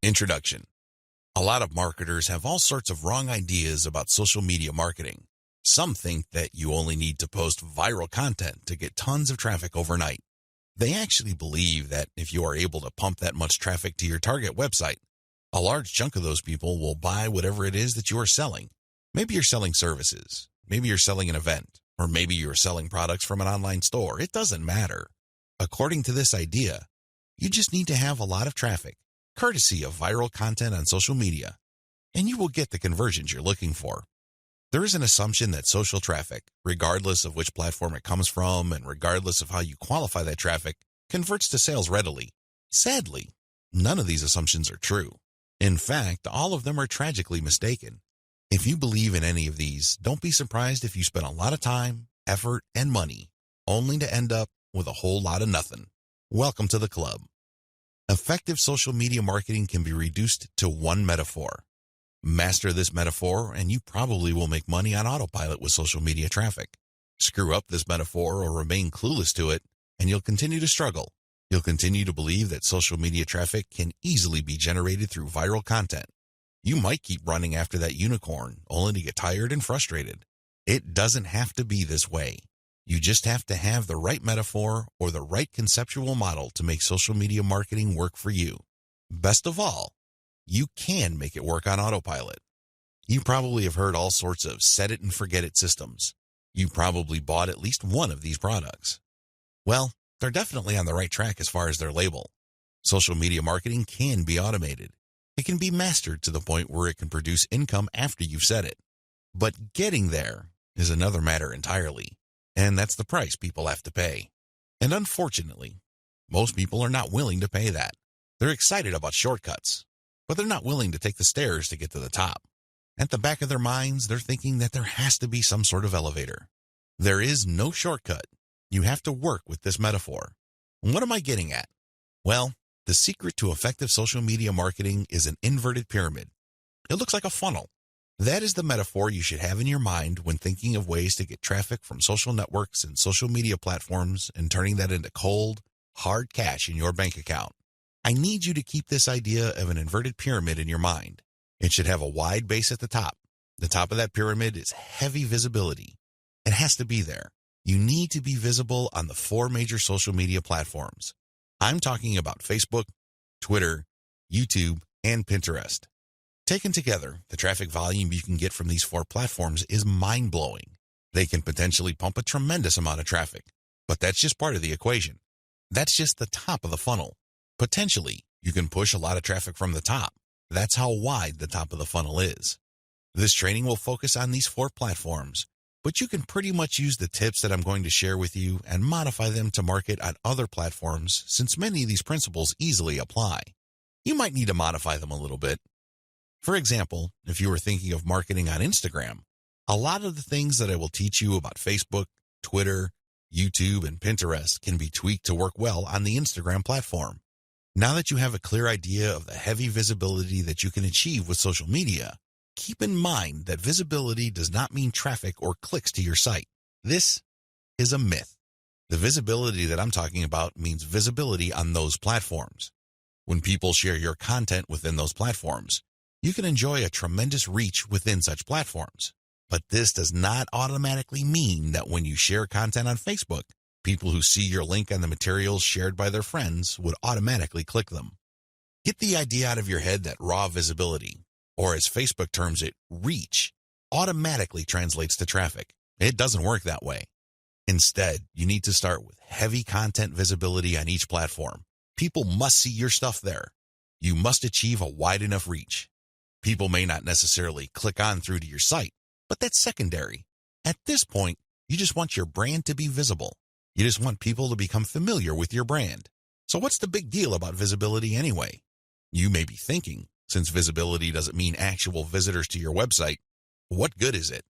Introduction. A lot of marketers have all sorts of wrong ideas about social media marketing. Some think that you only need to post viral content to get tons of traffic overnight. They actually believe that if you are able to pump that much traffic to your target website, a large chunk of those people will buy whatever it is that you are selling. Maybe you're selling services, maybe you're selling an event, or maybe you're selling products from an online store. It doesn't matter. According to this idea, you just need to have a lot of traffic, courtesy of viral content on social media, and you will get the conversions you're looking for. There is an assumption that social traffic, regardless of which platform it comes from and regardless of how you qualify that traffic, converts to sales readily. Sadly, none of these assumptions are true. In fact, all of them are tragically mistaken. If you believe in any of these, don't be surprised if you spend a lot of time, effort, and money, only to end up with a whole lot of nothing. Welcome to the club. Effective social media marketing can be reduced to one metaphor. Master this metaphor, and you probably will make money on autopilot with social media traffic. Screw up this metaphor or remain clueless to it, and you'll continue to struggle. You'll continue to believe that social media traffic can easily be generated through viral content. You might keep running after that unicorn, only to get tired and frustrated. It doesn't have to be this way. You just have to have the right metaphor or the right conceptual model to make social media marketing work for you. Best of all, you can make it work on autopilot. You probably have heard all sorts of set it and forget it systems. You probably bought at least one of these products. Well, they're definitely on the right track as far as their label. Social media marketing can be automated. It can be mastered to the point where it can produce income after you've set it. But getting there is another matter entirely, and that's the price people have to pay. And unfortunately, most people are not willing to pay that. They're excited about shortcuts, but they're not willing to take the stairs to get to the top. At the back of their minds, they're thinking that there has to be some sort of elevator. There is no shortcut. You have to work with this metaphor. And what am I getting at? Well, the secret to effective social media marketing is an inverted pyramid. It looks like a funnel. That is the metaphor you should have in your mind when thinking of ways to get traffic from social networks and social media platforms and turning that into cold, hard cash in your bank account. I need you to keep this idea of an inverted pyramid in your mind. It should have a wide base at the top. The top of that pyramid is heavy visibility. It has to be there. You need to be visible on the 4 major social media platforms. I'm talking about Facebook, Twitter, YouTube, and Pinterest. Taken together, the traffic volume you can get from these 4 platforms is mind-blowing. They can potentially pump a tremendous amount of traffic, but that's just part of the equation. That's just the top of the funnel. Potentially, you can push a lot of traffic from the top. That's how wide the top of the funnel is. This training will focus on these 4 platforms, but you can pretty much use the tips that I'm going to share with you and modify them to market on other platforms since many of these principles easily apply. You might need to modify them a little bit. For example, if you were thinking of marketing on Instagram, a lot of the things that I will teach you about Facebook, Twitter, YouTube, and Pinterest can be tweaked to work well on the Instagram platform. Now that you have a clear idea of the heavy visibility that you can achieve with social media, keep in mind that visibility does not mean traffic or clicks to your site. This is a myth. The visibility that I'm talking about means visibility on those platforms. When people share your content within those platforms, you can enjoy a tremendous reach within such platforms. But this does not automatically mean that when you share content on Facebook, people who see your link on the materials shared by their friends would automatically click them. Get the idea out of your head that raw visibility, or as Facebook terms it, reach, automatically translates to traffic. It doesn't work that way. Instead, you need to start with heavy content visibility on each platform. People must see your stuff there. You must achieve a wide enough reach. People may not necessarily click on through to your site, but that's secondary. At this point, you just want your brand to be visible. You just want people to become familiar with your brand. So what's the big deal about visibility anyway? You may be thinking, since visibility doesn't mean actual visitors to your website, what good is it?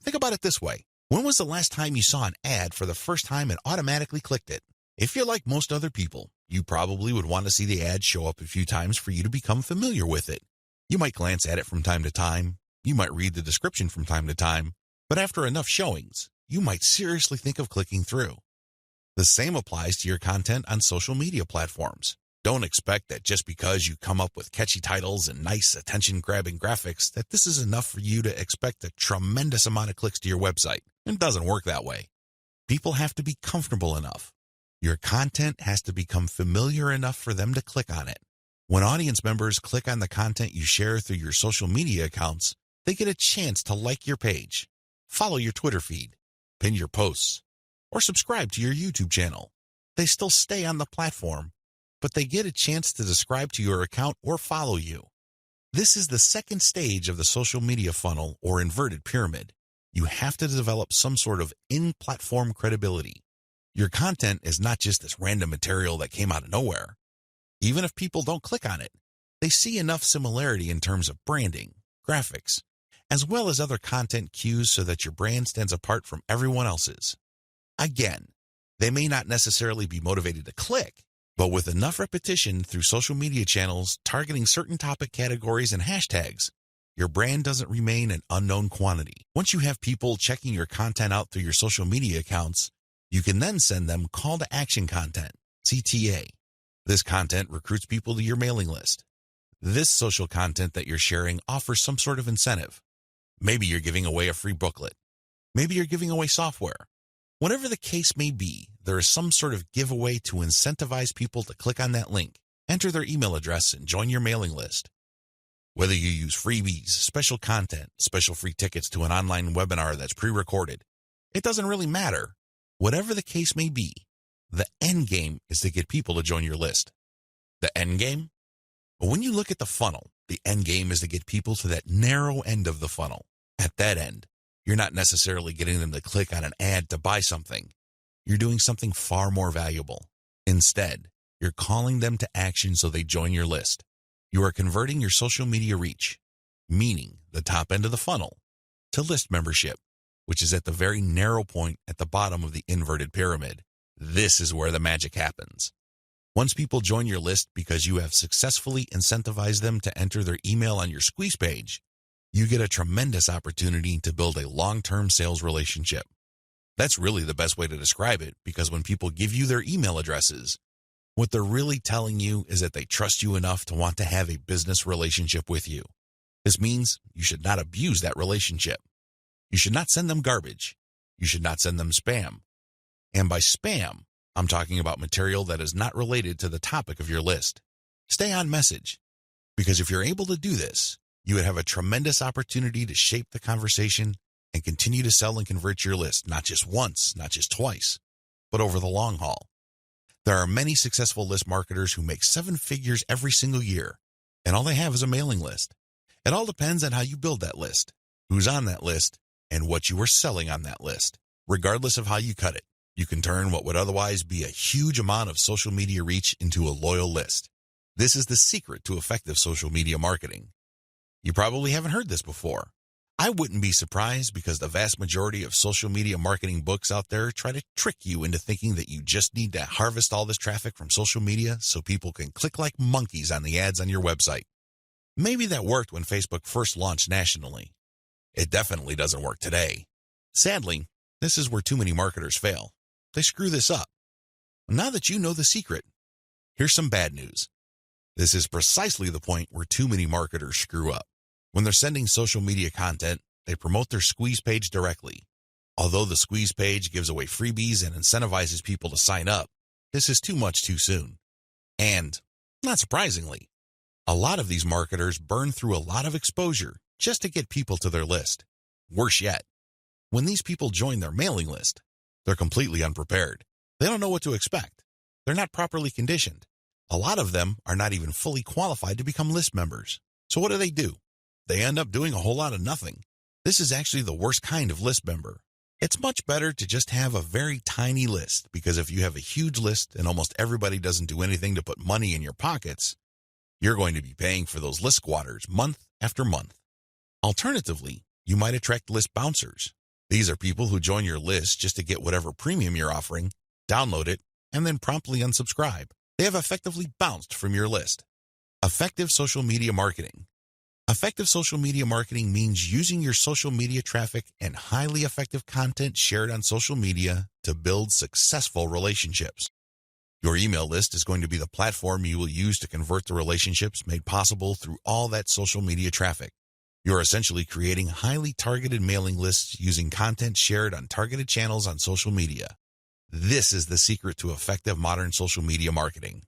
Think about it this way. When was the last time you saw an ad for the first time and automatically clicked it? If you're like most other people, you probably would want to see the ad show up a few times for you to become familiar with it. You might glance at it from time to time. You might read the description from time to time. But after enough showings, you might seriously think of clicking through. The same applies to your content on social media platforms. Don't expect that just because you come up with catchy titles and nice attention-grabbing graphics that this is enough for you to expect a tremendous amount of clicks to your website. It doesn't work that way. People have to be comfortable enough. Your content has to become familiar enough for them to click on it. When audience members click on the content you share through your social media accounts, they get a chance to like your page, follow your Twitter feed, pin your posts, or subscribe to your YouTube channel. They still stay on the platform, but they get a chance to subscribe to your account or follow you. This is the second stage of the social media funnel or inverted pyramid. You have to develop some sort of in-platform credibility. Your content is not just this random material that came out of nowhere. Even if people don't click on it, they see enough similarity in terms of branding, graphics, as well as other content cues so that your brand stands apart from everyone else's. Again, they may not necessarily be motivated to click, but with enough repetition through social media channels targeting certain topic categories and hashtags, your brand doesn't remain an unknown quantity. Once you have people checking your content out through your social media accounts, you can then send them call to action content, CTA. This content recruits people to your mailing list. This social content that you're sharing offers some sort of incentive. Maybe you're giving away a free booklet. Maybe you're giving away software. Whatever the case may be, there is some sort of giveaway to incentivize people to click on that link, enter their email address, and join your mailing list. Whether you use freebies, special content, special free tickets to an online webinar that's pre-recorded, it doesn't really matter. Whatever the case may be, the end game is to get people to join your list. The end game? Well, when you look at the funnel, the end game is to get people to that narrow end of the funnel. At that end, you're not necessarily getting them to click on an ad to buy something. You're doing something far more valuable. Instead, you're calling them to action so they join your list. You are converting your social media reach, meaning the top end of the funnel, to list membership, which is at the very narrow point at the bottom of the inverted pyramid. This is where the magic happens. Once people join your list because you have successfully incentivized them to enter their email on your squeeze page, you get a tremendous opportunity to build a long-term sales relationship. That's really the best way to describe it, because when people give you their email addresses, what they're really telling you is that they trust you enough to want to have a business relationship with you. This means you should not abuse that relationship. You should not send them garbage. You should not send them spam. And by spam, I'm talking about material that is not related to the topic of your list. Stay on message, because if you're able to do this, you would have a tremendous opportunity to shape the conversation and continue to sell and convert your list, not just once, not just twice, but over the long haul. There are many successful list marketers who make 7 figures every single year, and all they have is a mailing list. It all depends on how you build that list, who's on that list, and what you are selling on that list. Regardless of how you cut it, you can turn what would otherwise be a huge amount of social media reach into a loyal list. This is the secret to effective social media marketing. You probably haven't heard this before. I wouldn't be surprised, because the vast majority of social media marketing books out there try to trick you into thinking that you just need to harvest all this traffic from social media so people can click like monkeys on the ads on your website. Maybe that worked when Facebook first launched nationally. It definitely doesn't work today. Sadly, this is where too many marketers fail. They screw this up. Now that you know the secret, here's some bad news. This is precisely the point where too many marketers screw up. When they're sending social media content, they promote their squeeze page directly. Although the squeeze page gives away freebies and incentivizes people to sign up, this is too much too soon. And, not surprisingly, a lot of these marketers burn through a lot of exposure just to get people to their list. Worse yet, when these people join their mailing list, they're completely unprepared. They don't know what to expect. They're not properly conditioned. A lot of them are not even fully qualified to become list members. So what do? They end up doing a whole lot of nothing. This is actually the worst kind of list member. It's much better to just have a very tiny list, because if you have a huge list and almost everybody doesn't do anything to put money in your pockets, you're going to be paying for those list squatters month after month. Alternatively, you might attract list bouncers. These are people who join your list just to get whatever premium you're offering, download it, and then promptly unsubscribe. They have effectively bounced from your list. Effective social media marketing. Effective social media marketing means using your social media traffic and highly effective content shared on social media to build successful relationships. Your email list is going to be the platform you will use to convert the relationships made possible through all that social media traffic. You're essentially creating highly targeted mailing lists using content shared on targeted channels on social media. This is the secret to effective modern social media marketing.